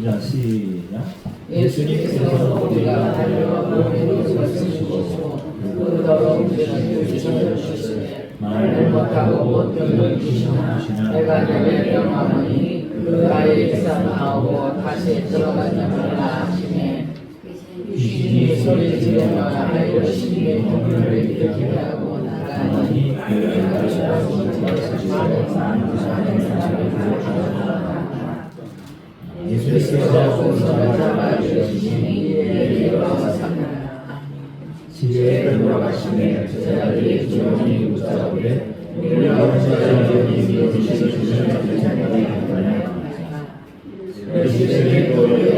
자, 시작. 예수님께서 우리가 달려와 몸으로 걸으시고 그 더러운 죄를 주시되 말을 못하고 못 듣는 이시나 내가 내게 명하노니 그 아이의 싸움하고 다시 들어가냐마라 하시네. 귀신이 소리 지르며 아이를 심히 공유를 일으키게 하고 나가니 예수께서 손을 잡아주시니 일어서 삼나 지혜에 들어가시네 제자들이 주님이 붙잡으되 우리가 제자들이 주시는 자녀들이 예수님이 도리에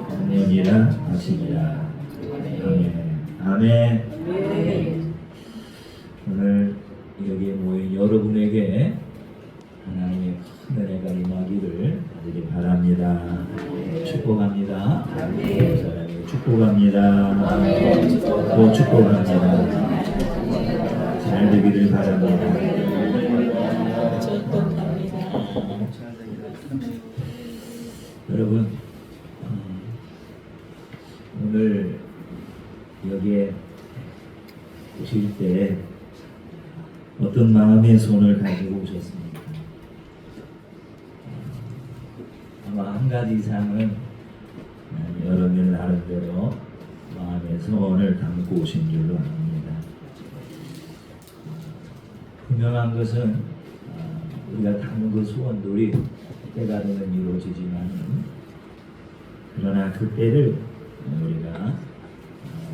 아멘이라 하시니라. 아멘. 오늘 여기에 모인 여러분에게 하나님의 큰 은혜가 임하기를 간절히 바랍니다. 축복합니다. 사랑에 축복합니다. 또 축복합니다. 잘 되기를 바랍니다. 여러분, 오늘 여기에 오실 때 어떤 마음의 손을 가지고 오셨습니까? 아마 한 가지 이상은 여러분 나름대로 마음의 소원을 담고 오신 줄로 압니다. 분명한 것은 우리가 담은 그 소원들이 때가 되면 이루어지지만 그러나 그 때를 우리가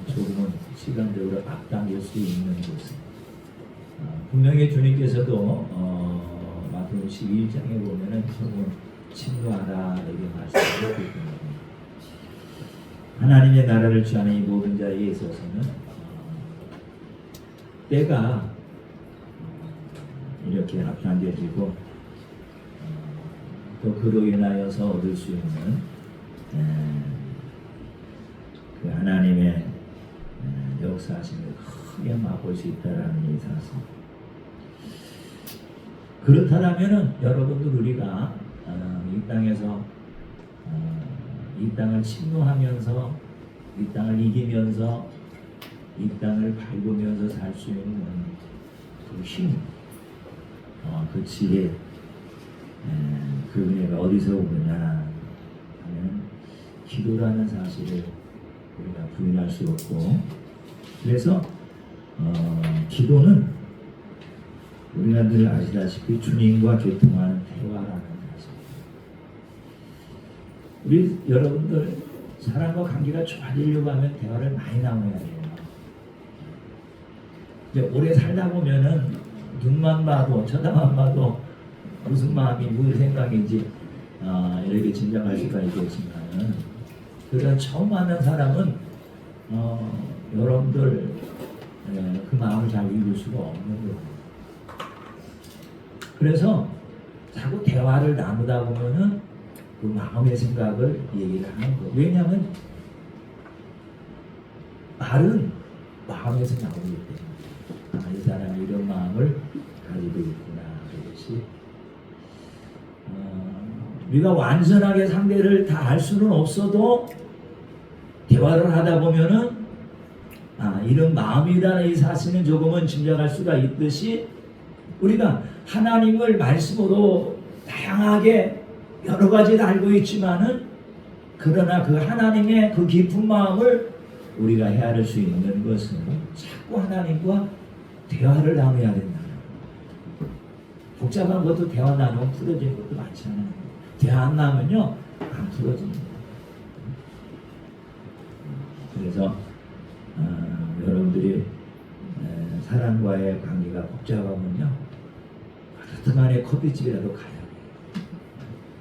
조금은 시간적으로 앞당길 수 있는 것은 분명히 주님께서도 마태복음 12장에 보면은 조금 침노하라 이렇게 말씀하셨기 때문에 하나님의 나라를 취하는 이 모든 자에 있어서는 때가 이렇게 앞당겨지고 또 그로 인하여서 얻을 수 있는 그 하나님의 역사하심을 크게 맛볼 수 있다라는 이 사실. 그렇다면은 여러분들 우리가 이 땅에서 이 땅을 침노하면서 이 땅을 이기면서 이 땅을 밟으면서 살 수 있는 그 힘, 그 지혜, 그 은혜가 어디서 오느냐 하면 기도라는 사실을 우리가 부인할 수 없고, 그래서 기도는 우리가 늘 아시다시피 주님과 교통하는 대화라는 사실. 우리 여러분들 사람과 관계가 좋아지려고 하면 대화를 많이 나눠야 돼요. 이제 오래 살다 보면은 눈만 봐도 쳐다만 봐도 무슨 마음이 무슨 생각인지 이렇게 짐작할 수가 있겠지만, 그러나 처음 만난 사람은 여러분들 그 마음을 잘 읽을 수가 없는 거예요. 그래서 자꾸 대화를 나누다 보면은 그 마음의 생각을 얘기를 하는 거예요. 왜냐하면 말은 마음에서 나오기 때문에 이 사람이 이런 마음을 가지고 있구나. 그것이 우리가 완전하게 상대를 다 알 수는 없어도 대화를 하다 보면은 이런 마음이라는 이 사실은 조금은 짐작할 수가 있듯이, 우리가 하나님을 말씀으로 다양하게 여러 가지를 알고 있지만은 그러나 그 하나님의 그 깊은 마음을 우리가 헤아릴 수 있는 것은 자꾸 하나님과 대화를 나눠야 된다. 복잡한 것도 대화 나누면 풀어지는 것도 많잖아요. 대화 안 나누면요 안 풀어집니다. 그래서 여러분들이 사람과의 관계가 복잡하면요 따뜻한 커피집이라도 가야 돼요.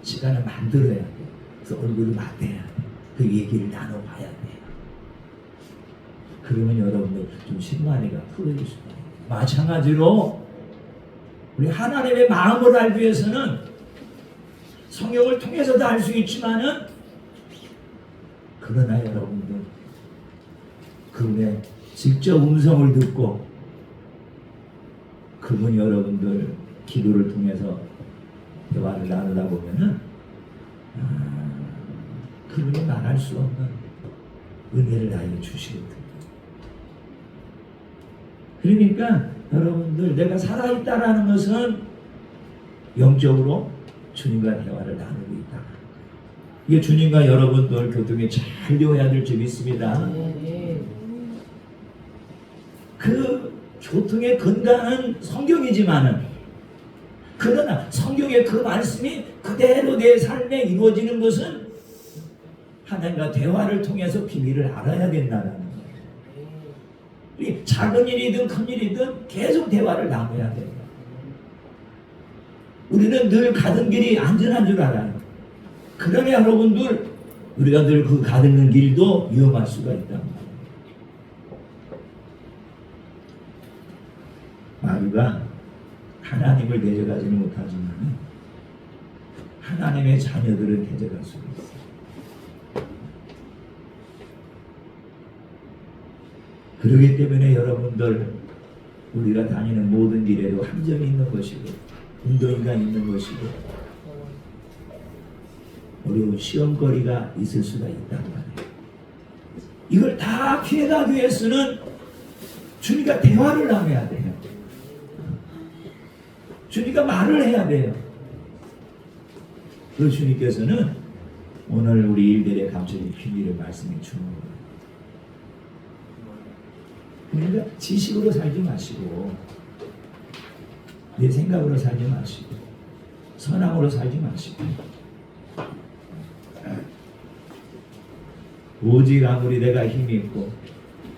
시간을 만들어야 돼요. 그래서 얼굴을 맞대야 돼요. 그 얘기를 나눠봐야 돼요. 그러면 여러분들 좀 심란이가 풀어질 수가 있어요. 마찬가지로 우리 하나님의 마음을 알기 위해서는 성경을 통해서도 알 수 있지만은, 그러나 여러분들 그분의 직접 음성을 듣고 그분 여러분들 기도를 통해서 대화를 나누다 보면은 그분이 말할 수 없는 은혜를 나에게 주시거든요. 그러니까 여러분들, 내가 살아있다라는 것은 영적으로 주님과 대화를 나누고 있다. 이게 주님과 여러분들 교통에 잘 되어야 될 점이 있습니다. 그 교통의 근간은 성경이지만은, 그러나 성경의 그 말씀이 그대로 내 삶에 이루어지는 것은 하나님과 대화를 통해서 비밀을 알아야 된다는 거예요. 이 작은 일이든 큰 일이든 계속 대화를 나눠야 돼요. 우리는 늘 가던 길이 안전한 줄 알아요. 그러나 여러분들, 우리가 늘 그 가는 길도 위험할 수가 있단 말이에요. 마귀가 하나님을 대적하지는 못하지만 하나님의 자녀들은 대적할 수가 있어요. 그렇기 때문에 여러분들, 우리가 다니는 모든 길에도 함정이 있는 것이고 운동이가 있는 것이고 어려운 시험거리가 있을 수가 있단 말이에요. 이걸 다 피해가기 위해서는 주님과 대화를 나눠야 돼요. 주님과 말을 해야 돼요. 그래서 주님께서는 오늘 우리 일들에 감춰진 비밀을 말씀해 주는 거예요. 그러니까 지식으로 살지 마시고, 내 생각으로 살지 마시고, 선함으로 살지 마시고, 오직 아무리 내가 힘이 있고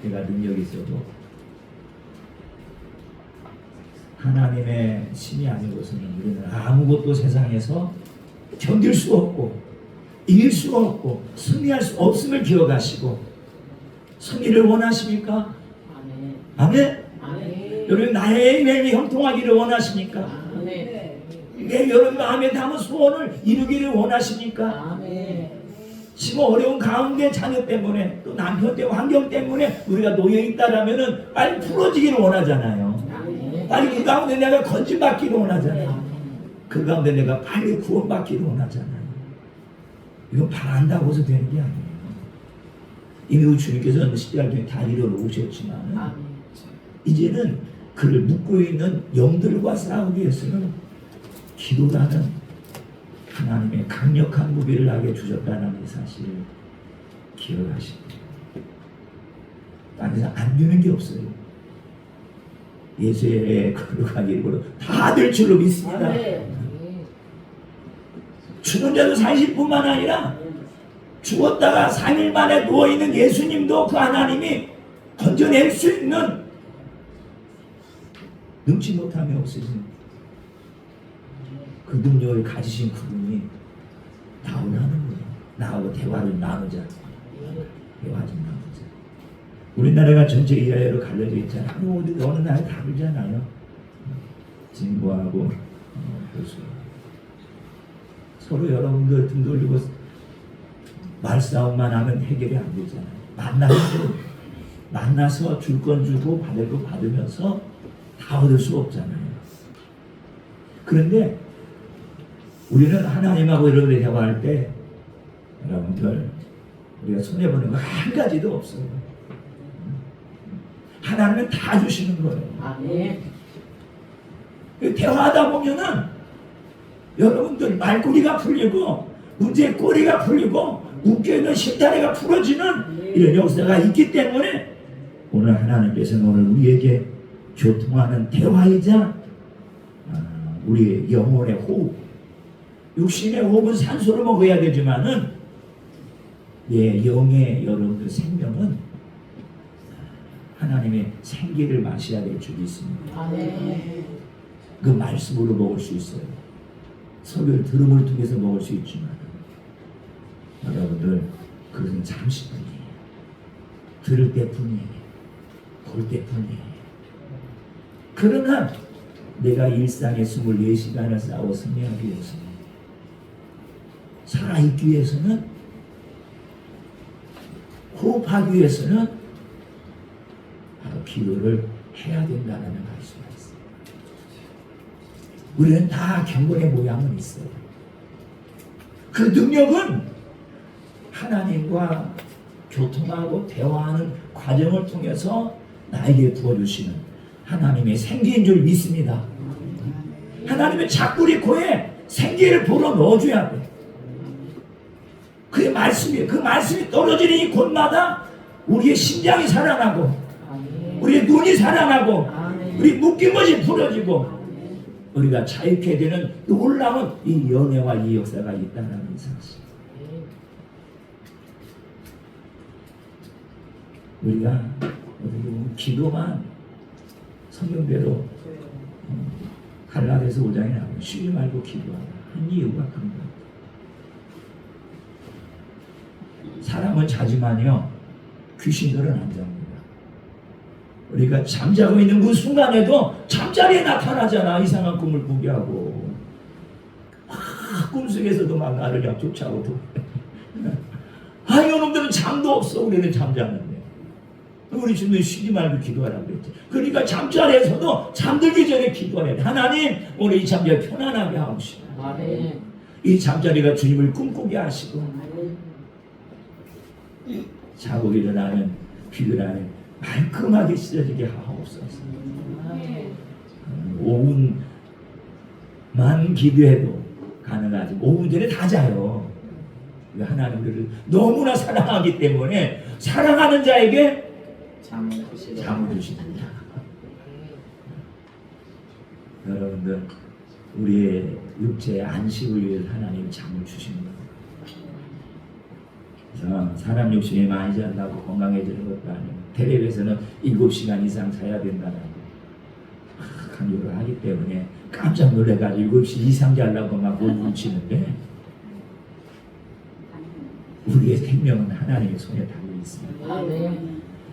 내가 능력이 있어도 하나님의 신이 아니고서는 우리는 아무것도 세상에서 견딜 수 없고 이길 수 없고 승리할 수 없음을 기억하시고, 승리를 원하십니까? 아멘. 아멘. 여러분, 나의 삶이 형통하기를 원하십니까? 아멘. 내 여러분 마음에 담은 소원을 이루기를 원하십니까? 아멘. 지금 어려운 가운데 자녀 때문에 또 남편 때문에 환경 때문에 우리가 놓여있다라면은 빨리 풀어지기를 원하잖아요. 아멘. 빨리 그 가운데 내가 건진받기를 원하잖아요. 그 가운데 내가 빨리 구원받기를 원하잖아요. 이건 바란다고 해서 되는 게 아니에요. 이미 주님께서는 십자가 중에 다 이뤄놓으셨지만 이제는 그를 묶고 있는 영들과 싸우기 위해서는 기도라는 하나님의 강력한 무기를 나에게 주셨다는 이 사실을 기억하시고, 딴 데서 안 되는 게 없어요. 예수의 거룩한 이름으로 다 될 줄로 믿습니다. 죽은 자도 사실 뿐만 아니라 죽었다가 3일 만에 누워있는 예수님도 그 하나님이 건져낼 수 있는 능치 못함이 없으신 그 능력을 가지신 그분이 나오라는 거예요. 나하고 대화를 나누자. 대화 좀 나누자. 우리나라가 전체 이하여로 갈려져 있잖아요. 어느 나라 다르잖아요. 진보하고 보수. 서로 여러분들 등 돌리고 말싸움만 하면 해결이 안 되잖아요. 만나서 줄 건 주고 받을 거 받으면서 다 얻을 수 없잖아요. 그런데 우리는 하나님하고 이렇게 대화할 때 여러분들, 우리가 손해보는 거 한 가지도 없어요. 하나님은 다 주시는 거예요. 아멘. 대화하다 보면은 여러분들 말꼬리가 풀리고 문제의 꼬리가 풀리고 묶여있는 실타래가 풀어지는 이런 역사가 있기 때문에 오늘 하나님께서는 오늘 우리에게 교통하는 대화이자 우리의 영혼의 호흡, 육신의 호흡은 산소를 먹어야 되지만은 예, 영의 여러분들 생명은 하나님의 생기를 마셔야 될 줄이 있습니다. 아멘. 그 말씀으로 먹을 수 있어요. 설교를 들음을 통해서 먹을 수 있지만 여러분들 그것은 잠시뿐이에요. 들을 때뿐이에요. 볼 때뿐이에요. 그러나 내가 일상에 24시간을 싸워 승리하기 위해서는, 살아있기 위해서는, 호흡하기 위해서는 바로 기도를 해야 된다는 말씀이 있습니다. 우리는 다 경건의 모양은 있어요. 그 능력은 하나님과 교통하고 대화하는 과정을 통해서 나에게 부어주시는 하나님의 생기인 줄 믿습니다. 하나님의 자꾸 우리 코에 생기를 불어 넣어줘야 돼. 그게 말씀이에요. 그 말씀이 떨어지는 이 곳마다 우리의 심장이 살아나고 우리의 눈이 살아나고 우리 묶인 것이 풀어지고 우리가 자유케 되는 놀라운 이 연애와 이 역사가 있다는 사실. 우리가 기도만 성경대로 갈라디아서 5장에 나오면 쉬지 말고 기도하라. 한 이유가 그런 거예요. 사람은 자지만요 귀신들은 안 잡니다. 우리가 잠자고 있는 그 순간에도 잠자리에 나타나잖아. 이상한 꿈을 꾸게 하고 꿈속에서도 막 나를 약 쫓아오고 이놈들은 잠도 없어. 우리는 잠자는데 우리 주님 쉬지 말고 기도하라고 그랬지. 그러니까 잠자리에서도 잠들기 전에 기도해야 돼. 하나님 오늘 이 잠자리 편안하게 하옵시고 이 잠자리가 주님을 꿈꾸게 하시고 자고 일어나는 귀들 안에 말끔하게 씻어지게 하옵소서. 5분만 기도해도 가능하지 5분 전에 다 자요. 하나님 우리를 너무나 사랑하기 때문에 사랑하는 자에게 잠을 주십니다. 여러분들 우리의 육체의 안식을 위해서 하나님이 잠을 주십니다. 그래서 사람 욕심이 많이 잔다고 건강해지는 것도 아니고 텔레비에서는 7시간 이상 자야 된다고 강조를 하기 때문에 깜짝 놀래가지고 7시 이상 자려고 막 울치는데 우리의 생명은 하나님의 손에 달려 있습니다.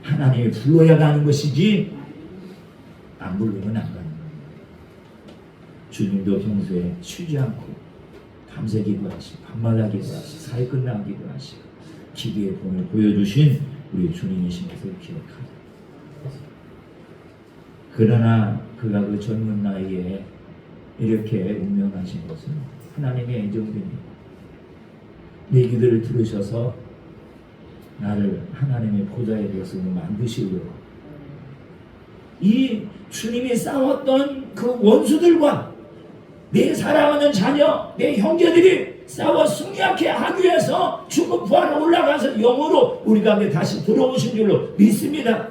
하나님이 불러야 가는 것이지 안 부르면 안 가는 거예요. 주님도 평소에 쉬지 않고 밤새 기도하시고 밤마다 기도하시고 사회 끝나고 기도하시고 기도의 본을 보여주신 우리 주님이신 것을 기억하자. 그러나 그가 그 젊은 나이에 이렇게 운명하신 것은 하나님의 애정입니다. 내 기도를 들으셔서 나를 하나님의 보좌에 대해서 만드시려고 이 주님이 싸웠던 그 원수들과 내 사랑하는 자녀, 내 형제들이 싸워 승리하게 하기 위해서 죽음 부활을 올라가서 영으로 우리 가운데 다시 들어오신 줄로 믿습니다.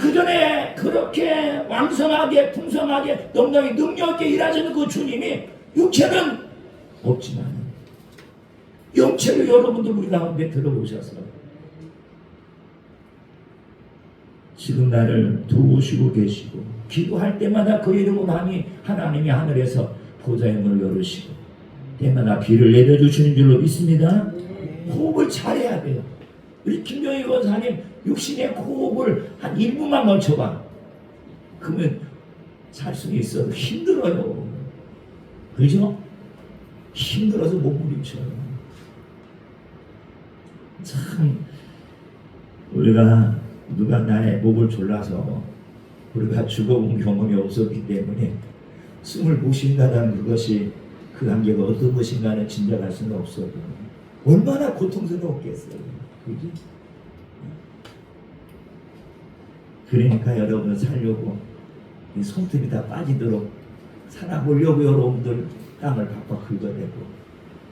그 전에 그렇게 왕성하게 풍성하게 너무나게 능력있게 일하시는 그 주님이 육체는 없지만 영체로 여러분들 우리 가운데 들어오셔서 지금 나를 도우시고 계시고 기도할 때마다 그 이름으로 하나님이 하늘에서 보좌의 문을 열으시고 때마다 비를 내려주시는 줄로 믿습니다. 호흡을 잘해야 돼요. 우리 김정희 권사님 육신의 호흡을 한 1분만 멈춰봐. 그러면 살 수는 있어도 힘들어요. 그죠? 힘들어서 못 부딪혀요. 참 우리가 누가 나의 목을 졸라서 우리가 죽어본 경험이 없었기 때문에 숨을 못 쉰다는 그것이 그 한계가 어떤 것인가는 짐작할 수는 없어도 얼마나 고통스러웠겠어요. 그지? 그러니까 여러분은 살려고 이 손톱이 다 빠지도록 살아보려고 여러분들 땅을 박박 긁어대고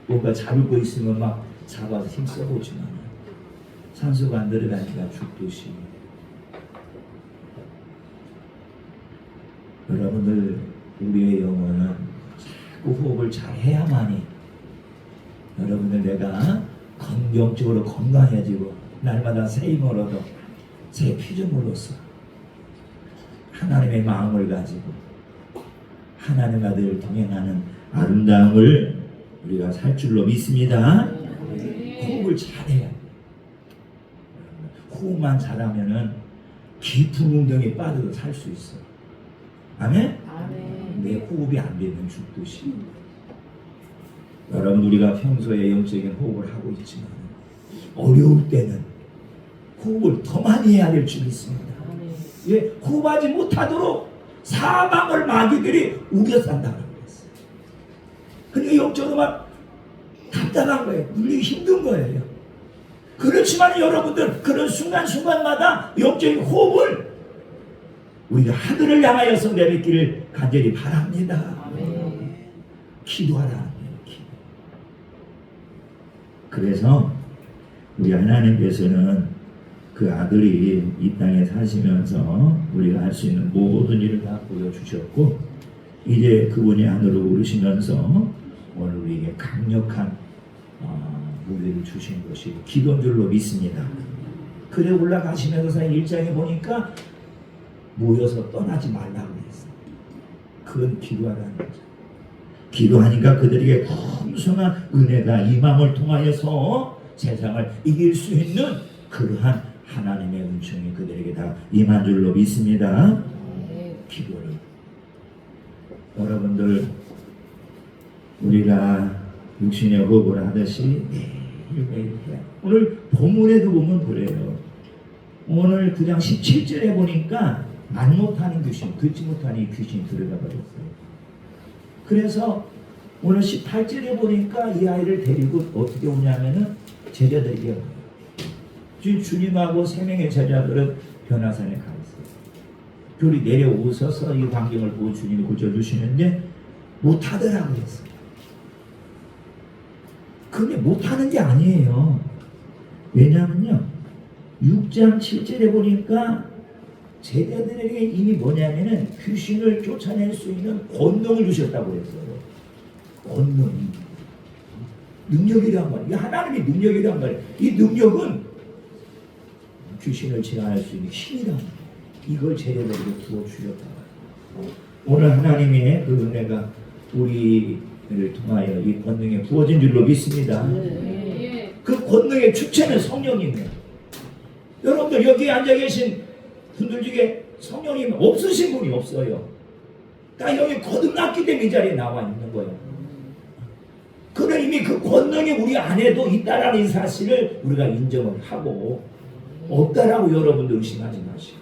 뭔가 잡고 있으면 막 잡아서 힘써보지만 산소가 안 들어가니까 죽듯이 여러분들 우리의 영혼은 자꾸 호흡을 잘 해야만이 여러분들 내가 긍정적으로 건강해지고 날마다 새 힘을 얻어 새 피조물로서 하나님의 마음을 가지고 하나님과 늘 동행하는 아름다움을 우리가 살 줄로 믿습니다. 호흡을 잘해야 돼. 호흡만 잘하면은 깊은 운동에 빠져도 살 수 있어. 아멘? 내 호흡이 안 되면 죽듯이. 여러분 우리가 평소에 영적인 호흡을 하고 있지만 어려울 때는 호흡을 더 많이 해야 될 줄 있습니다. 예, 호흡하지 못하도록 사방을 마귀들이 우겨싼다는 거예요. 그 영적으로 막 답답한 거예요. 눌리기 힘든 거예요. 그렇지만 여러분들 그런 순간순간마다 영적인 호흡을 우리가 하늘을 향하여서 내뱉기를 간절히 바랍니다. 기도하라는 거예요. 기도. 그래서 우리 하나님께서는 그 아들이 이 땅에 사시면서 우리가 할 수 있는 모든 일을 다 보여주셨고 이제 그분이 하늘로 오르시면서 오늘 우리에게 강력한 무리를 주신 것이 기도인 줄로 믿습니다. 그래 올라가시면서 1장에 보니까 모여서 떠나지 말라고 했어요. 그건 기도하라는 거죠. 기도하니까 그들에게 풍성한 은혜가 이 마음을 통하여서 세상을 이길 수 있는 그러한 하나님의 은총이 그들에게 다 임한 줄로 믿습니다. 기도를 여러분들 우리가 육신의 호흡을 하듯이 매일 해야. 오늘 본문에도 보면 그래요. 오늘 그냥 17절에 보니까 말 못하는 귀신, 듣지 못하는 귀신이 들어가 버렸어요. 그래서 오늘 18절에 보니까 이 아이를 데리고 어떻게 오냐면은 제자들이 와요. 지금 주님하고 세 명의 제자들은 변화산에 가 있어요. 둘이 내려오셔서 이 광경을 보고 주님이 고쳐주시는데 못하더라고 했어요. 근데 못하는 게 아니에요. 왜냐하면요 6장 7절에 보니까 제자들에게 이미 뭐냐면은 귀신을 쫓아낼 수 있는 권능을 주셨다고 했어요. 권능, 능력이란 말이에요. 하나님의 능력이란 말이에요. 이 능력은 귀신을 제어할 수 있는 힘이란 말이에요. 이걸 제자들에게 부어주셨다. 오늘 하나님의 그 은혜가 우리를 통하여 이 권능에 부어진 줄로 믿습니다. 그 권능의 주체는 성령이에요. 여러분들 여기 앉아 계신 분들 중에 성령님 없으신 분이 없어요. 다 여기 거듭났기 때문에 이 자리에 나와 있는 거예요. 그는 이미 그 권능이 우리 안에도 있다라는 사실을 우리가 인정을 하고 없다라고 여러분들 의심하지 마시고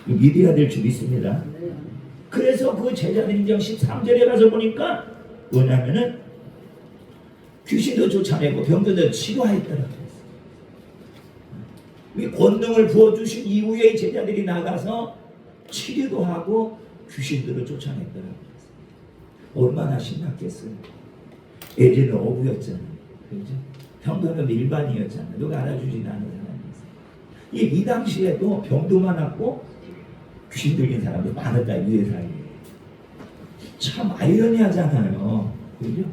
믿어야 될 줄 믿습니다. 그래서 그 제자들 인정 13절에 가서 보니까 뭐냐면은 귀신도 쫓아내고 병들도 치료하였더라고요. 이 권능을 부어주신 이후에 제자들이 나가서 치료도 하고 귀신들을 쫓아냈더라고요. 얼마나 신났겠어요. 예전에 어부였잖아요. 그렇죠? 병도는 일반이었잖아요. 누가 알아주지 않는 사람이었어요. 이 당시에도 병도 많았고 귀신 들린 사람도 많았다. 이 세상에. 참 아이러니하잖아요. 그죠?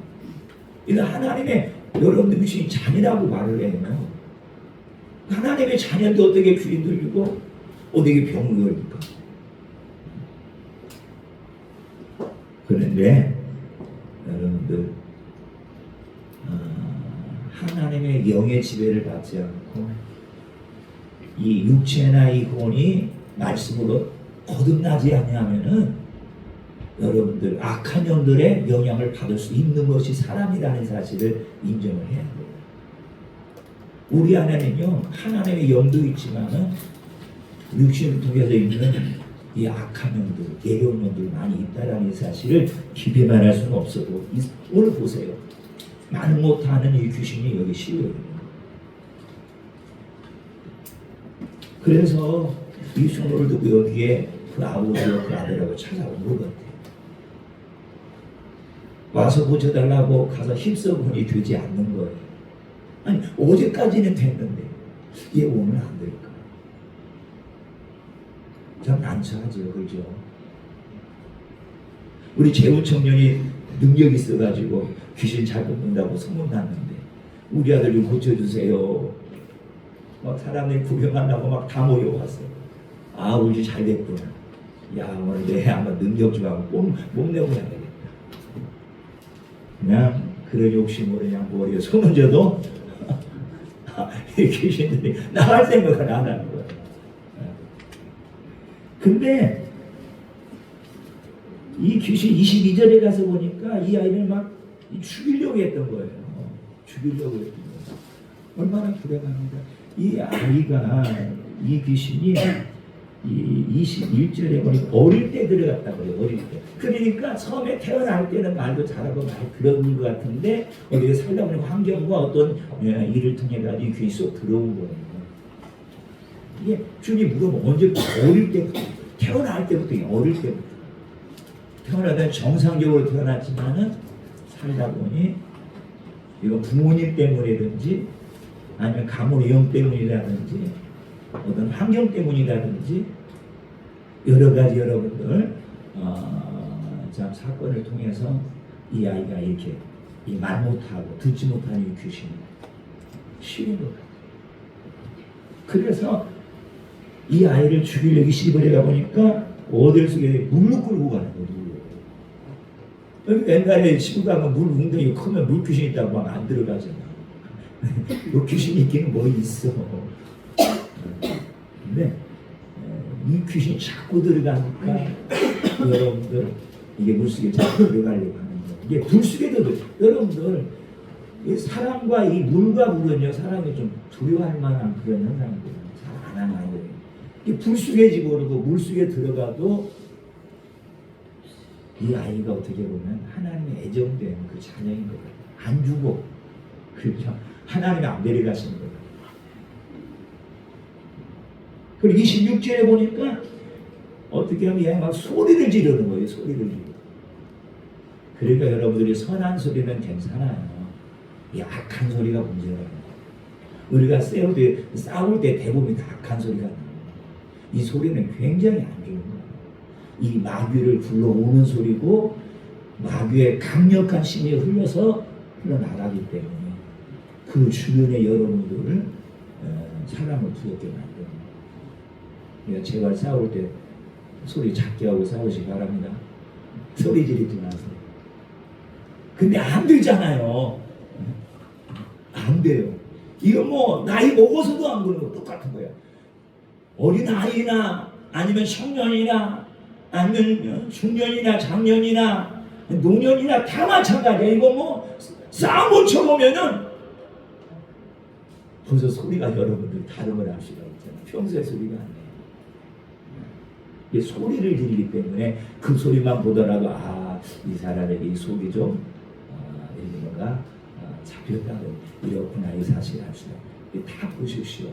이건 하나님의 여러분들 귀신이 잔이라고 말을 해요. 하나님의 자녀인데 어떻게 귀신 들리고 어떻게 병을 걸릴까? 그런데 여러분들 하나님의 영의 지배를 받지 않고 이 육체나 이 혼이 말씀으로 거듭나지 않냐면은 여러분들 악한 영들의 영향을 받을 수 있는 것이 사람이라는 사실을 인정을 해야 돼요. 우리 안에는요 하나님의 영도 있지만은 육신을 통해서 있는 이 악한 영들, 예령 영들 많이 있다라는 사실을 깊이 말할 수는 없어도 오늘 보세요. 말 못하는 이 귀신이 여기 실려요. 그래서 이 소문을 듣고 여기에 그 아버지와 그 아들하고 찾아온 것 같아요. 와서 고쳐달라고 가서 힘써보니 되지 않는 거예요. 아니 어제까지는 됐는데 얘 오늘 안 될까? 참 난처하죠. 그죠? 우리 재우 청년이 능력 있어가지고 귀신 잘 뽑는다고 소문났는데 우리 아들 좀 고쳐주세요. 막 사람들이 구경한다고 막 다 모여왔어요. 아 우리 집 잘 됐구나. 야 오늘 내 한번 능력 좀 하고 몸내고 해야 되겠다. 그냥 그런 욕심으로 그냥 머리에 손을 져도 이 귀신들이 나갈 생각을 안 하는 거예요. 근데 이 귀신 22절에 가서 보니까 이 아이를 막 죽이려고 했던 거예요. 죽이려고 했던 거예요. 얼마나 불행합니다. 이 아이가 이 귀신이 이 21절에 보니까 어릴 때 들어갔다 그래요. 어릴 때. 그러니까 처음에 태어날 때는 말도 잘하고 말 들어본 것 같은데 어디에 살다 보니 환경과 어떤 일을 통해 가지고 귀에 쏙 들어온 거예요. 이게 주님 물어보면 언제부터? 어릴 때부터. 태어날 때부터. 어릴 때부터. 태어나다 정상적으로 태어났지만은 살다 보니 이거 부모님 때문이든지 아니면 가문의 영 때문이라든지 어떤 환경 때문이라든지 여러 가지 여러분들 참 사건을 통해서 이 아이가 이렇게 말 못하고 듣지 못하는 이 귀신이 싫은 것 같아요. 그래서 이 아이를 죽이려고 시집을 가보니까 어딜 속에 물로 끌고 가는 거예요. 여기 옛날에 시골 가면 물 웅덩이 크면 물 귀신 있다고 막 안 들어가잖아. 물 귀신 있기는 뭐 있어. 근데 이 귀신이 자꾸 들어가니까 여러분들 이게 물속에 자꾸 들어가려고 하는 거예요. 이게 물속에도 여러분들 이 사람과 이 물과 물은요 사람이 좀 두려워할 만한 그런 현상들은 잘 안 하는 거예요. 이 불속에 집어넣고 물속에 들어가도 이 아이가 어떻게 보면 하나님의 애정된 그 자녀인 거예요. 안 주고 그렇죠. 하나님이 안 데려가시는 거예요. 그리고 26절에 보니까 어떻게 하면 얘가 막 소리를 지르는 거예요. 소리를 지르고. 그러니까 여러분들이 선한 소리는 괜찮아요. 이 악한 소리가 문제라는 거예요. 우리가 싸울 때 대부분 다 악한 소리가 나요. 이 소리는 굉장히 안 좋은 거예요. 이 마귀를 불러오는 소리고 마귀의 강력한 힘이 흘러서 흘러나가기 때문에 그 주변의 여러분들을 사람을 두렵게 만드는 거예요. 그러니까 제발 싸울 때 소리 작게 하고 싸우시기 바랍니다. 소리 지르지 마세요. 근데 안 되잖아요. 안 돼요. 이거 뭐 나이 먹어서도 안 그러는 거 똑같은 거예요. 어린 아이나 아니면 청년이나 아니면 중년이나 장년이나 노년이나 다 마찬가지야. 이거 뭐 싸움 쳐보면은 벌써 소리가 여러분들 다른 걸 알 수가 있잖아요. 평소에 소리가 아니에요. 이 소리를 지르기 때문에 그 소리만 보더라도 이 사람에게 이 속이 좀 이런 거가 잡혔다고 이렇구나 이 사실을 알 수가 있어요. 다 보십시오.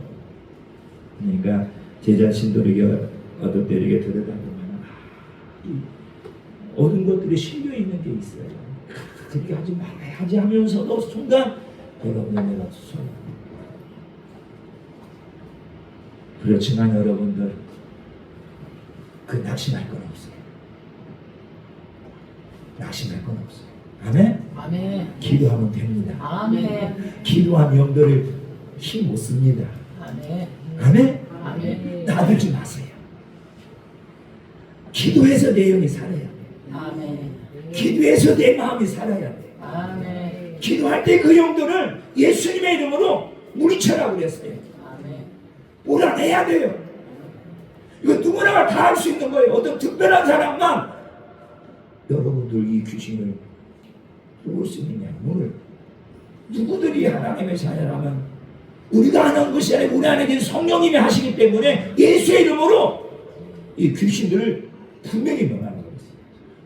그러니까 제 자신도 이렇게 어떤 때 이렇게 들여다보면 어떤 것들이 실려 있는 게 있어요. 그렇게 하지 말아야지 하면서도 순간 여러분의 내가 손. 그렇지만 여러분들 그 낙심할 건 없어요. 낙심할 건 없어요. 아멘? 아멘. 기도하면 됩니다. 아멘. 기도한 영들을 힘 못 씁니다. 아멘. 아멘? 아멘. 놔두지 마세요. 기도해서 내 영이 살아야 돼. 아멘. 기도해서 내 마음이 살아야 돼. 아멘. 기도할 때 그 영들을 예수님의 이름으로 물리쳐라고 그랬어요. 아멘. 몰아내야 돼요. 이거 누구나 다 할 수 있는 거예요. 어떤 특별한 사람만 여러분들 이 귀신을 뽑을 수 있느냐. 오늘 누구들이 하나님의 자녀라면 우리가 하는 것이 아니라 우리 안에 계신 성령님이 하시기 때문에 예수의 이름으로 이 귀신들을 분명히 명하는 거예요.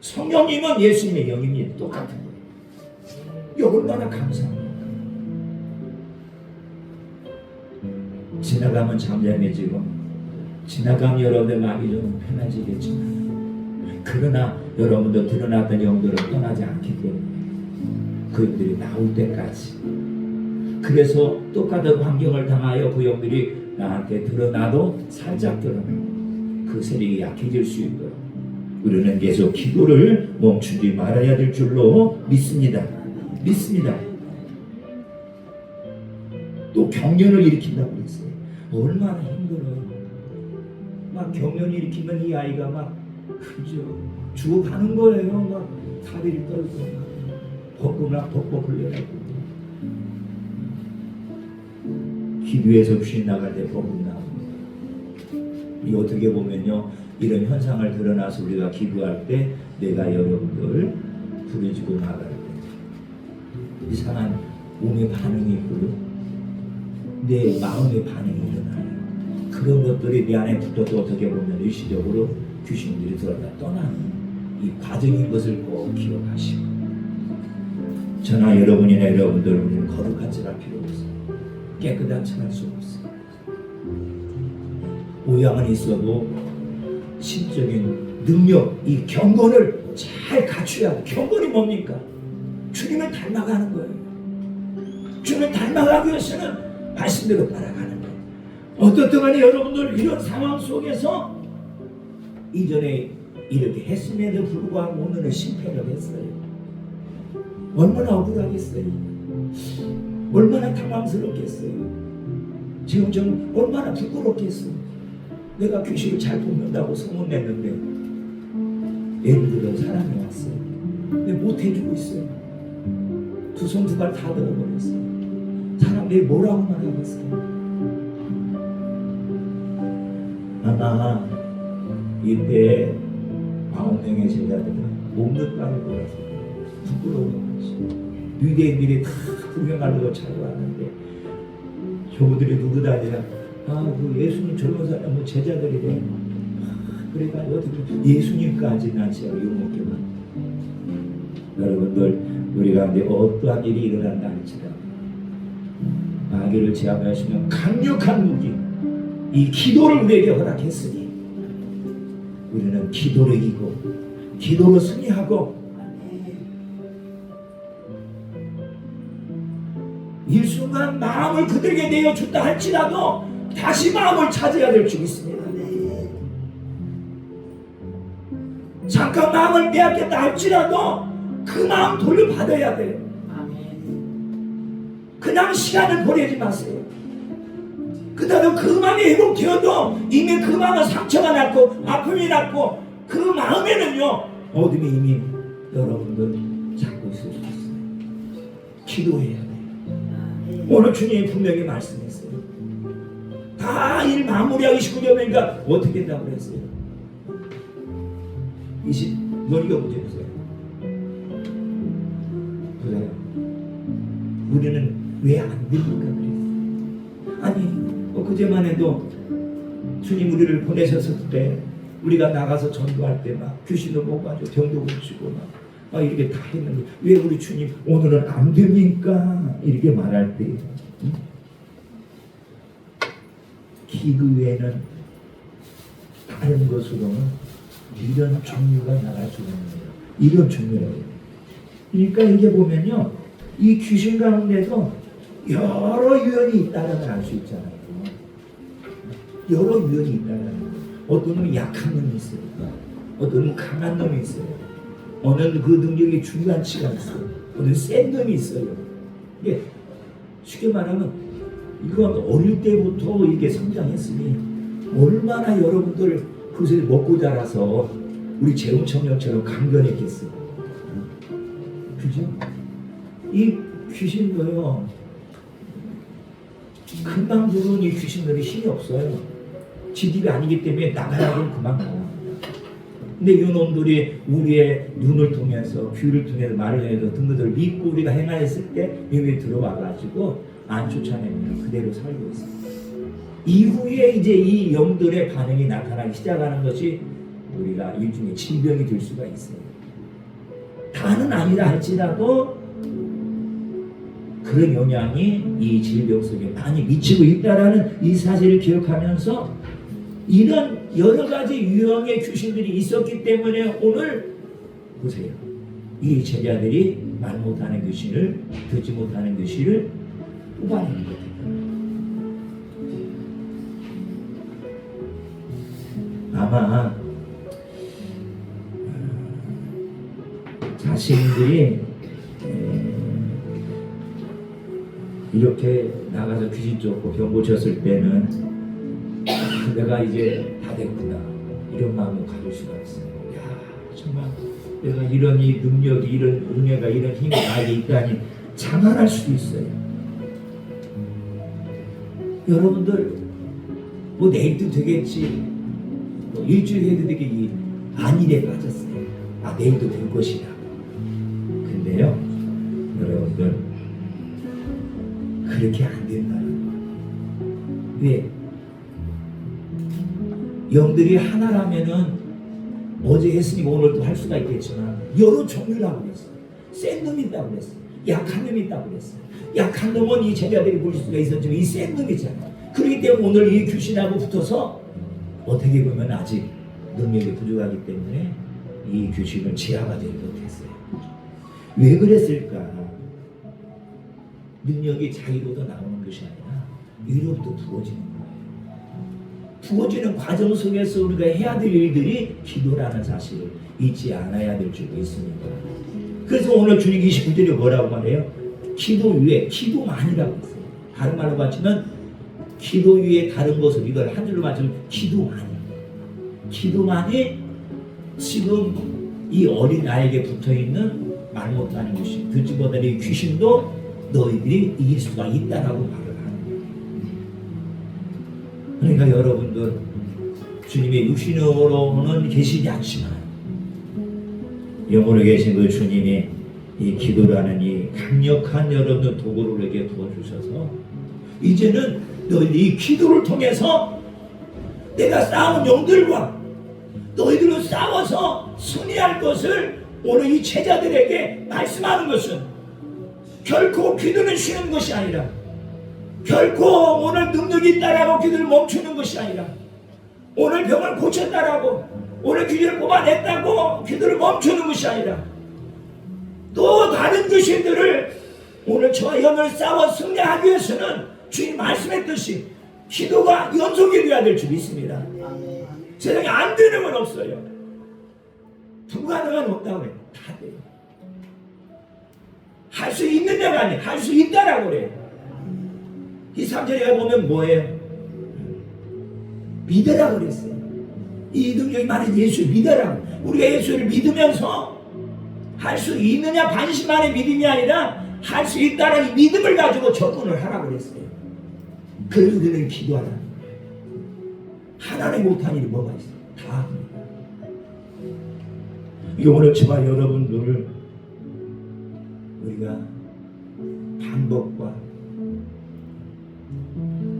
성령님은 예수님의 영입니다. 똑같은 거예요. 이거 얼마나 감사합니다. 지나가면 잠잠해지고 지나가면 여러분들 마음이 좀 편해지겠지만 그러나 여러분들 드러났던 영들은 떠나지 않기 때문에 그 영들이 나올 때까지 그래서 똑같은 환경을 당하여 그 영들이 나한테 드러나도 살짝 드러나고 그 세력이 약해질 수 있도록 우리는 계속 기도를 멈추지 말아야 될 줄로 믿습니다. 또 경련을 일으킨다고 그랬어요. 얼마나 힘들어요. 막 경련을 일으키면 이 아이가 막 그죠 죽어가는 거예요. 막 다리를 떨고 막 벅벅 흘려가고 기도해서 귀신 나갈 때 복음 나옵니다. 이 어떻게 보면요 이런 현상을 드러나서 우리가 기도할 때 내가 여러분들 부르짖고 나갈 때 이상한 몸의 반응이 있고요 내 마음의 반응이 일어나요. 그런 것들이 내 안에 붙어도 어떻게 보면 일시적으로 귀신들이 들어가 떠나는 이 과정인 것을 꼭 기억하시고, 저나 여러분이나 여러분들, 우리는 거룩한 척할 필요가 없어요. 깨끗한 척할 수 없어요. 모양은 있어도 신적인 능력, 이 경건을 잘 갖춰야 돼. 경건이 뭡니까? 주님을 닮아가는 거예요. 주님을 닮아가기 위해서는 말씀대로 따라가는 거예요. 어떻든 간에 여러분들 이런 상황 속에서 이전에 이렇게 했음에도 불구하고 오늘은 실패를 했어요. 얼마나 억울하겠어요. 얼마나 당황스럽겠어요. 지금 좀 얼마나 부끄럽겠어요. 내가 귀신을 잘 뽑는다고 소문냈는데 예를 들어 사람이 왔어요. 근데 못해주고 있어요. 두 손 두 발 다 들어버렸어요. 사람들이 뭐라고 말하겠어요. 아마 이때 9명의 제자들은 몸도 빠르고 부끄러운 것이 유대인들이 다 구경하려고 찾아왔는데 저분들이 누구다 아니라 그 예수님 젊은 사람 뭐 제자들이래. 그러니까 어떻게 예수님까지는 제가 욕먹게 만. 여러분들 우리 가운데 어떠한 일이 일어난다 할지라도 마귀를 제압하시는 강력한 무기 이 기도를 우리에게 허락했으니 우리는 기도로 이기고 기도로 승리하고 일순간 마음을 그들에게 내어줬다 할지라도 다시 마음을 찾아야 될 줄 있습니다. 잠깐 마음을 빼앗겼다 할지라도 그 마음 돌려받아야 돼요. 그냥 시간을 보내지 마세요. 그다음 그 마음이 회복되어도 이미 그 마음은 상처가 났고 아픔이 났고 그 마음에는요 어둠이 이미 여러분들 잡고 있을 수 있어요. 기도해야 돼요. 오늘 주님이 분명히 말씀했어요. 다 일 마무리하기 19년이니까 어떻게 된다고 그랬어요? 20 너희가 보세요. 그래요. 우리는 왜 안 됩니까? 그랬어요. 아니 그제만 해도 주님 우리를 보내셨을 때 우리가 나가서 전도할 때 막 귀신도 먹어가지고 병도 고치고 막 이렇게 다 했는데 왜 우리 주님 오늘은 안 됩니까? 이렇게 말할 때 기도 외에는 다른 것으로는 이런 종류가 나갈 수가 없는 거예요. 이런 종류라고. 그러니까 이게 보면요 이 귀신 가운데도 여러 유형이 있다는 걸 알 수 있잖아요. 여러 유형이 있다는 거. 어떤 놈이 약한 놈이 있어요. 어떤 놈은 강한 놈이 있어요. 어느 그 능력이 중간치가 있어요. 어느 센 놈이 있어요. 이게 쉽게 말하면 이건 어릴 때부터 이게 성장했으니 얼마나 여러분들 그것을 먹고 자라서 우리 재웅청년처럼 강건했겠어요. 그죠? 이 귀신도요 금방 들어온 이 귀신들이 힘이 없어요. 지들이 아니기 때문에 나가라고 그만 나옵니다. 근데 이 놈들이 우리의 눈을 통해서 귀를 통해서 말을 해서 등등을 믿고 우리가 행하였을 때 여기 들어와가지고 안 쫓아내면 그대로 살고 있어요. 이후에 이제 이 영들의 반응이 나타나기 시작하는 것이 우리가 일종의 질병이 될 수가 있어요. 다는 아니라 할지라도 그런 영향이 이 질병 속에 많이 미치고 있다라는 이 사실을 기억하면서 이런 여러 가지 유형의 귀신들이 있었기 때문에 오늘 보세요. 이 제자들이 말 못하는 귀신을 듣지 못하는 귀신을 뽑아내는 거예요. 아마 자신들이 이렇게 나가서 귀신 쫓고 병 고쳤을 때는 내가 이제 다 됐구나 이런 마음을 가질 수가 있어요. 야 정말 내가 이런 이 능력이 이런 은혜가 이런 힘이 나에게 있다니 자만할 수도 있어요. 여러분들 뭐 내일도 되겠지 뭐 일주일 해도 되겠지 안일에 빠졌어요. 내일도 될 것이다. 근데요 여러분들 그렇게 안 된다는 거예요. 왜? 영들이 하나라면은 어제 했으니까 오늘도 할 수가 있겠지만 여러 종류라고 그랬어요. 센 놈이 있다고 그랬어요. 약한 놈이 있다고 그랬어요. 약한 놈은 이 제자들이 볼 수가 있었지만 이 센 놈이잖아요. 그렇기 때문에 오늘 이 귀신하고 붙어서 어떻게 보면 아직 능력이 부족하기 때문에 이 귀신을 제압하지 못했어요. 왜 그랬을까? 능력이 자기로도 나오는 것이 아니라 위로부터 부어지는 거예요. 부어지는 과정 속에서 우리가 해야 될 일들이 기도라는 사실을 잊지 않아야 될 줄 믿습니다. 그래서 오늘 주님 29절에 뭐라고 말해요? 기도 위에 기도만이라고 했어요. 다른 말로 맞추면 기도 위에 다른 것을 이걸 한 줄로 맞추면 기도만이. 기도만이 지금 이 어린 아이에게 붙어있는 말 못하는 귀신, 듣지 못하는 이 귀신도 너희들이 이길 수가 있다라고 말을 하는 거예요. 그러니까 여러분들 주님의 육신으로는 계시지 않지만 영으로 계신 그 주님이 이 기도라는 이 강력한 여러분들 도구를 우리에게 부어주셔서 이제는 너희들이 기도를 통해서 내가 싸운 영들과 너희들로 싸워서 승리할 것을 오늘 이 제자들에게 말씀하는 것은 결코 기도는 쉬는 것이 아니라 결코 오늘 능력이 있다라고 기도를 멈추는 것이 아니라 오늘 병을 고쳤다라고 오늘 기도를 뽑아냈다고 기도를 멈추는 것이 아니라 또 다른 귀신들을 오늘 저와 영을 싸워 승리하기 위해서는 주님 말씀했듯이 기도가 연속이 되어야 될 줄 믿습니다. 세상에 안 되는 건 없어요. 불가능한 건 없다고 해요. 다 돼요. 할 수 있느냐가 아니에요. 할 수 있다라고 그래요. 이 3절에 보면 뭐예요? 믿으라고 그랬어요. 이 능력이 많은 예수를 믿으라고. 우리가 예수를 믿으면서 할 수 있느냐 반신만의 믿음이 아니라 할 수 있다는 이 믿음을 가지고 접근을 하라고 그랬어요. 그래서 우리는 기도하라. 하나님 못한 일이 뭐가 있어요? 다 합니다. 오늘 저와 여러분들을 우리가 방법과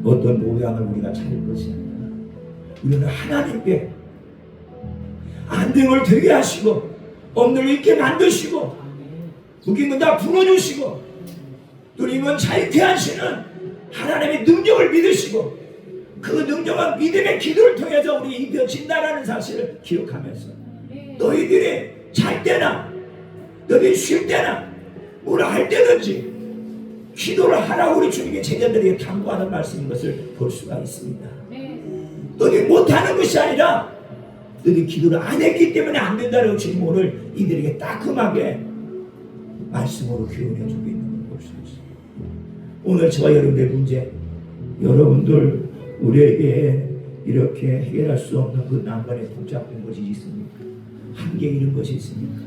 어떤 모양을 우리가 찾을 것이 아니라 우리는 하나님께 안 된 걸 되게 하시고 없는 걸 있게 만드시고 웃긴 건 다 풀어주시고 뚫린 건 자유케 하시는 하나님의 능력을 믿으시고 그 능력은 믿음의 기도를 통해서 우리 입혀진다라는 사실을 기억하면서 너희들이 잘 때나 너희들이 쉴 때나 뭐라 할 때든지 기도를 하라고 우리 주님의 제자들에게 당부하는 말씀인 것을 볼 수가 있습니다. 너희들이 못하는 것이 아니라 너희들이 기도를 안 했기 때문에 안 된다라고 주님 오늘 이들에게 따끔하게 말씀으로 교훈해 주고 있는 걸 볼 수 있습니다. 오늘 저와 여러분들의 문제, 여러분들 우리에게 이렇게 해결할 수 없는 그 난관에 복잡한 것이 있습니까? 한계 이런 것이 있습니까?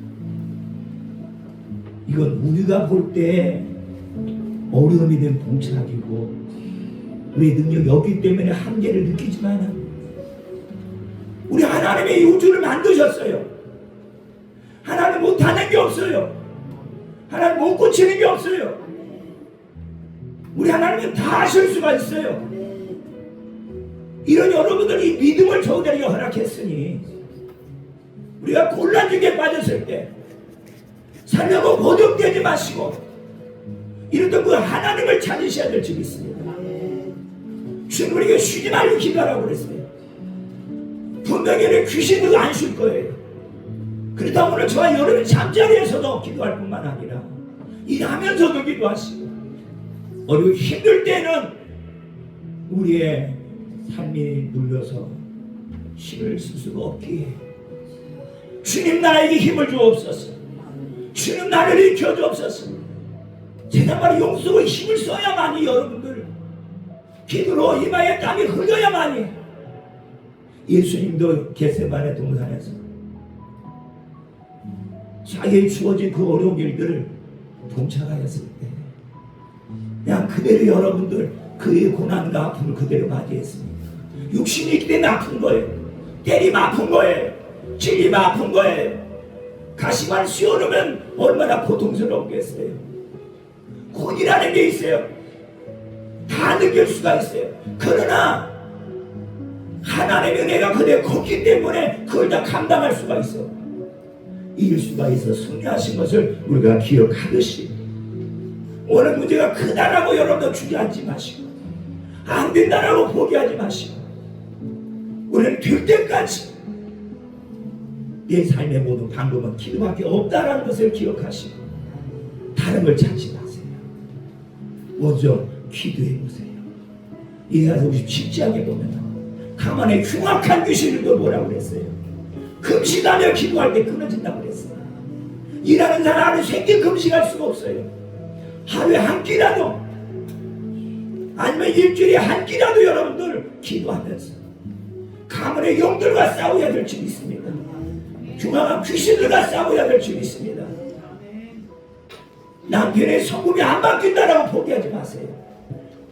이건 우리가 볼 때 어려움이 된 봉착이고 우리의 능력이 없기 때문에 한계를 느끼지만 우리 하나님의 우주를 만드셨어요. 하나님 못하는 게 없어요. 하나님 못 고치는 게 없어요. 우리 하나님은 다 하실 수가 있어요. 이런 여러분들이 믿음을 저들에게 허락했으니 우리가 곤란 중에 빠졌을 때 살려고 고정되지 마시고 이랬던 그 하나님을 찾으셔야 될 줄 믿습니다. 주님 우리에게 쉬지 말고 기도하라고 그랬어요. 분명히 귀신도 안 쉴 거예요. 그러다 오늘 저와 여러분 잠자리에서도 기도할 뿐만 아니라 일하면서도 기도하시고 어리고 힘들 때는 우리의 삶이 눌려서 힘을 쓸 수가 없기에 주님 나에게 힘을 주옵소서. 주님 나를 일으켜 주옵소서. 제자말이 용서로 힘을 써야만이 여러분들 기도로 이마에 땀이 흘려야만이 예수님도 겟세마네 동산에서 자기의 주어진 그 어려운 일들을 동참하였을 때 그냥 그대로 여러분들 그의 고난과 아픔을 그대로 맞이했습니다. 육신이 있기 때문에 아픈 거예요. 때리면 아픈 거예요. 찔리면 아픈 거예요. 가시만 씌워놓으면 얼마나 고통스럽겠어요. 혼이라는 게 있어요. 다 느낄 수가 있어요. 그러나 하나님의 은혜가 그대에 컸기 때문에 그걸 다 감당할 수가 있어. 이길 수가 있어. 승리하신 것을 우리가 기억하듯이 오늘 문제가 크다라고 여러분도 주저앉지 마시고 안 된다라고 포기하지 마시고 우리는 될 때까지 내 삶의 모든 방법은 기도밖에 없다라는 것을 기억하시고 다른 걸 찾지 마세요. 먼저 기도해 보세요. 이사서 57장에 보면 가만히 흉악한 귀신들도 뭐라고 그랬어요? 금식하며 기도할 때 끊어진다고 그랬어요. 일하는 사람은 생계 금식할 수가 없어요. 하루에 한 끼라도 아니면 일주일에 한 끼라도 여러분들 기도하면서 가문의 영들과 싸워야 될 줄 있습니다. 흉악한 귀신들과 싸워야 될 줄 있습니다. 남편의 성금이 안 바뀐다라고 포기하지 마세요.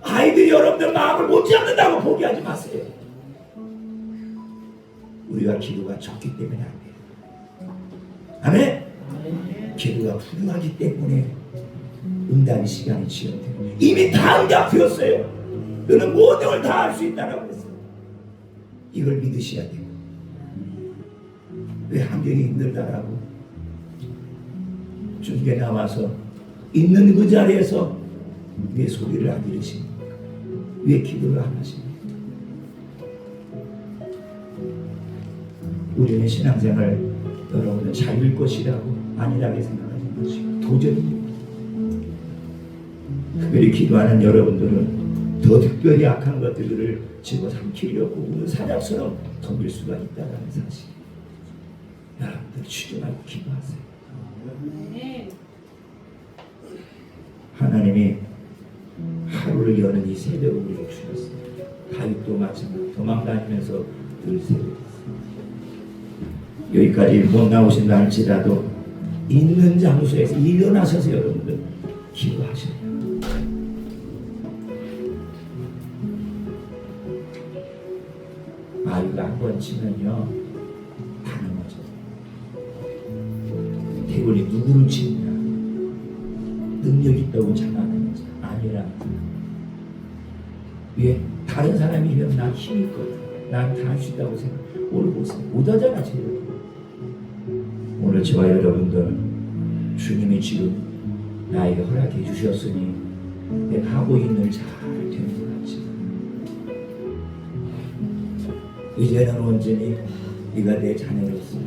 아이들이 여러분들 마음을 못 잡는다고 포기하지 마세요. 우리가 기도가 적기 때문에 안 돼요. 아멘? 기도가 훌륭하기 때문에 응답의 시간이 지연돼요. 이미 다 응답되었어요. 너는 모든 걸 다 할 수 있다라고 했어요. 이걸 믿으셔야 돼요. 왜 환경이 힘들다라고 중계 나와서 있는 그 자리에서 왜 소리를 안 들으십니까? 왜 기도를 안 하십니까? 우리는 신앙생활 여러분들 잘 될 것이라고 안일하게 생각하지 마시고 도전입니다. 특별히 기도하는 여러분들은 더 특별히 악한 것들을 집어삼키려고 우는 사냥처럼 덤빌 수가 있다는 사실. 여러분들 주저하고 기도하세요. 하나님이 하루를 여는 이 새벽을 우리에게 주셨습니다. 다윗도 마찬가지로 도망다니면서 늘 새벽 여기까지 못 나오신다 할지라도 있는 장소에서 일어나셔서 여러분들 기도하셔야 돼요. 아이가 한 번 치면요 다 넘어져요. 대군이 누구를 치느냐 능력 있다고 장난하는 거 아니라 왜 다른 사람이 이러면 난 힘이 있거든 난 다 할 수 있다고 생각 오늘 보세요 못하잖아 지금. 오늘 저와 여러분들 주님이 지금 나에게 허락해 주셨으니 내가 하고 있는 일 잘 되는 것 같지. 이제는 온전히 네가 내 자녀로서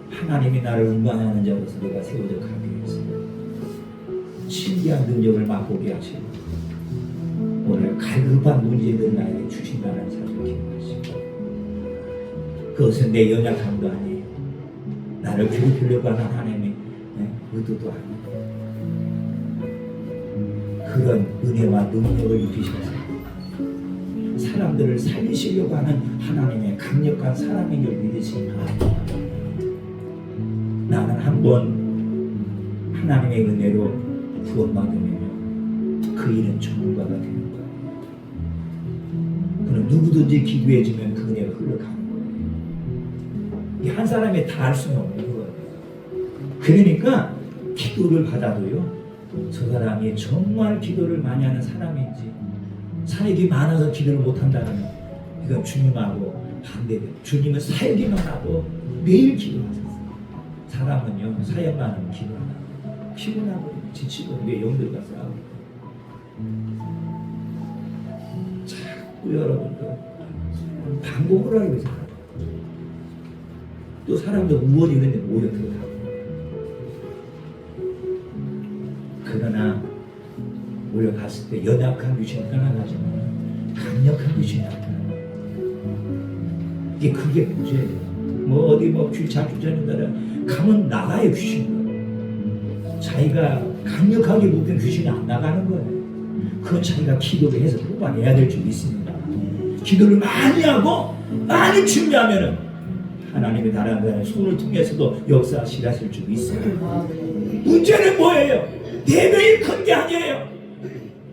하나님이 나를 운반하는 자로서 내가 세워져 가기 위해서 신기한 능력을 맛보게 하시고 오늘 갈급한 문제들 나에게 주신다는 사실을 기억하시고 그것은 내 연약함도 아니에요. 나를 괴롭히려고 하는 하나님의 의도도 아니고 그런 은혜와 능력을 입히셔서 사람들을 살리시려고 하는 하나님의 강력한 사랑인 줄 믿으시나 나는 한번 하나님의 은혜로 구원받으면 그 일은 전문가가 되는 거예요. 그럼 누구든지 기도해주면 그 은혜가 흘러가는 거예요. 한 사람이 다 할 수는 없는 거예요. 그러니까 기도를 받아도요 저 사람이 정말 기도를 많이 하는 사람인지 사역이 많아서 기도를 못한다면 이건 주님하고 반대돼요. 주님은 사역이만 하고 매일 기도하셨어요. 사람은요 사역만 하면 기도 안 하고 피곤하고 지치고 왜 영들과 싸우고 자꾸 여러분들 방법을 알고 있어요. 또 사람도 우월이 있는데 모여 들어가고 그러나 모여갔을 때 연약한 귀신이 떠나가지만 강력한 귀신이 나타나요. 이게 그게 문제예요. 뭐 어디 뭐 귀차 주자는다라 가면 나가요 귀신이. 자기가 강력하게 묶인 귀신이 안 나가는 거예요. 그건 자기가 기도를 해서 뽑아내야 될 줄 있습니다. 기도를 많이 하고 많이 준비하면은 하나님의 나라는 손을 통해서도 역사하실 줄 있어요. 문제는 뭐예요? 내면이 큰 게 아니에요.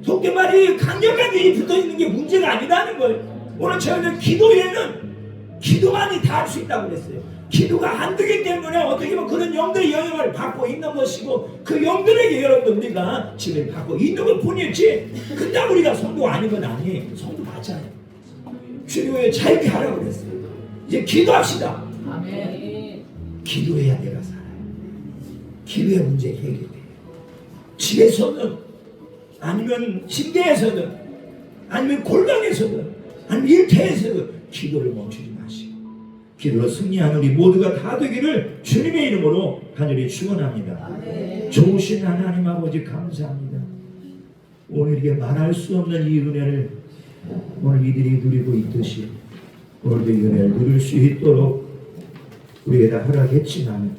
속된 말이 강력한 게 붙어 있는 게 문제가 아니라는 거예요. 오늘 저희는 기도에는 기도만이 다 할 수 있다고 그랬어요. 기도가 안 되기 때문에 어떻게 보면 그런 영들의 영향을 받고 있는 것이고 그 영들에게 여러분들 우리가 지금 받고 있는 것 뿐이지 그렇다고 우리가 성도가 아닌 건 아니에요. 성도 맞아요. 주님의 자유케 하라고 그랬어요. 이제 기도합시다. 아멘. 기도해야 내가 살아요. 기도의 문제 해결돼요. 집에서든 아니면 침대에서든 아니면 골방에서든 아니면 일터에서든 기도를 멈추지 마시고 기도로 승리하는 우리 모두가 다 되기를 주님의 이름으로 간절히 축원합니다. 좋으신 하나님 아버지 감사합니다. 오늘 이게 말할 수 없는 이 은혜를 오늘 이들이 누리고 있듯이 오늘도 이 은혜를 누릴 수 있도록 우리에게 허락했지만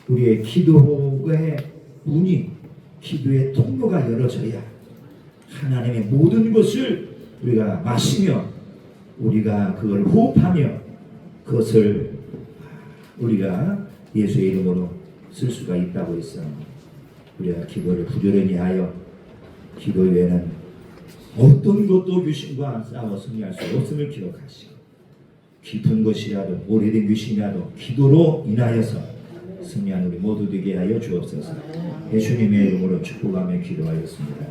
우리의 기도의 문이 기도의 통로가 열어져야 하나님의 모든 것을 우리가 마시며 우리가 그걸 호흡하며 그것을 우리가 예수의 이름으로 쓸 수가 있다고 했어. 우리가 기도를 부지런히 하여 기도 외에는 어떤 것도 귀신과 싸워 승리할 수 없음을 기억하시고 깊은 것이라도 오래된 귀신이라도 기도로 인하여서 승리하는 우리 모두 되게 하여 주옵소서. 예수님의 이름으로 축복하며 기도하였습니다.